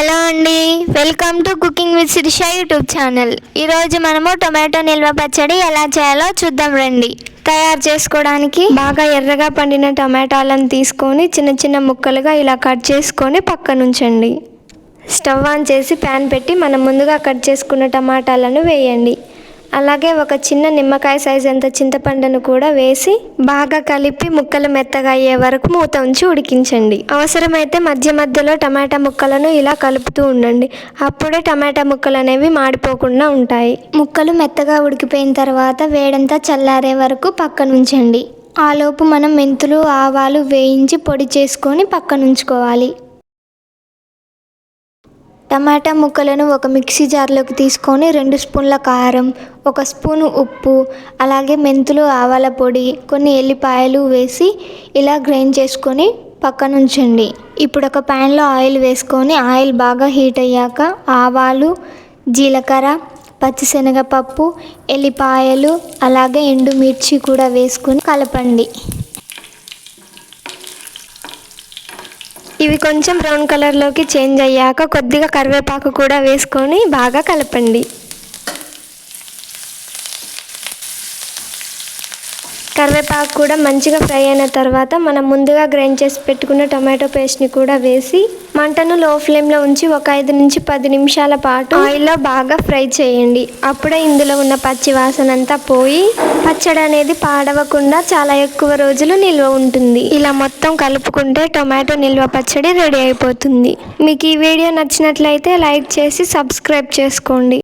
Hello అండి, welcome to cooking with Sirisha YouTube channel. ఈరోజు మనము టొమాటో నిల్వ పచ్చడి ఎలా చేయాలో చూద్దాం రండి. తయారు చేసుకోవడానికి బాగా ఎర్రగా పండిన టమాటాలను తీసుకొని చిన్న చిన్న ముక్కలుగా ఇలా కట్ చేసుకొని పక్కన ఉంచండి. స్టవ్ ఆన్ చేసి ప్యాన్ పెట్టి మనం ముందుగా కట్ చేసుకున్న టమాటాలను వేయండి. అలాగే ఒక చిన్న నిమ్మకాయ సైజ్ అంత చింతపండును కూడా వేసి బాగా కలిపి ముక్కలు మెత్తగా అయ్యే వరకు మూత ఉంచి ఉడికించండి. అవసరమైతే మధ్య మధ్యలో టమాటా ముక్కలను ఇలా కలుపుతూ ఉండండి. అప్పుడే టమాటా ముక్కలు అనేవి మాడిపోకుండా ఉంటాయి. ముక్కలు మెత్తగా ఉడికిపోయిన తర్వాత వేడంతా చల్లారే వరకు పక్కన ఉంచండి. ఆలోపు మనం మెంతులు ఆవాలు వేయించి పొడి చేసుకొని పక్కన ఉంచుకోవాలి. టమాటా ముక్కలను ఒక మిక్సీ జార్లోకి తీసుకొని 2 స్పూన్ల కారం, 1 స్పూను ఉప్పు, అలాగే మెంతులు ఆవాల పొడి, కొన్ని ఎల్లిపాయలు వేసి ఇలా గ్రైండ్ చేసుకొని పక్కన ఉంచండి. ఇప్పుడు ఒక ప్యాన్లో ఆయిల్ వేసుకొని ఆయిల్ బాగా హీట్ అయ్యాక ఆవాలు, జీలకర్ర, పచ్చిశనగపప్పు, ఎల్లిపాయలు అలాగే ఎండుమిర్చి కూడా వేసుకొని కలపండి. ఇవి కొంచెం బ్రౌన్ కలర్లోకి చేంజ్ అయ్యాక కొద్దిగా కరివేపాకు కూడా వేసుకొని బాగా కలపండి. కరివేపాకు కూడా మంచిగా ఫ్రై అయిన తర్వాత మనం ముందుగా గ్రైండ్ చేసి పెట్టుకున్న టమాటో పేస్ట్ని కూడా వేసి మంటను లో ఫ్లేమ్లో ఉంచి ఒక 5 నుంచి 10 నిమిషాల పాటు ఆయిల్లో బాగా ఫ్రై చేయండి. అప్పుడే ఇందులో ఉన్న పచ్చి వాసన అంతా పోయి పచ్చడి అనేది పాడవకుండా చాలా ఎక్కువ రోజులు నిల్వ ఉంటుంది. ఇలా మొత్తం కలుపుకుంటే టొమాటో నిల్వ పచ్చడి రెడీ అయిపోతుంది. మీకు ఈ వీడియో నచ్చినట్లయితే లైక్ చేసి సబ్స్క్రైబ్ చేసుకోండి.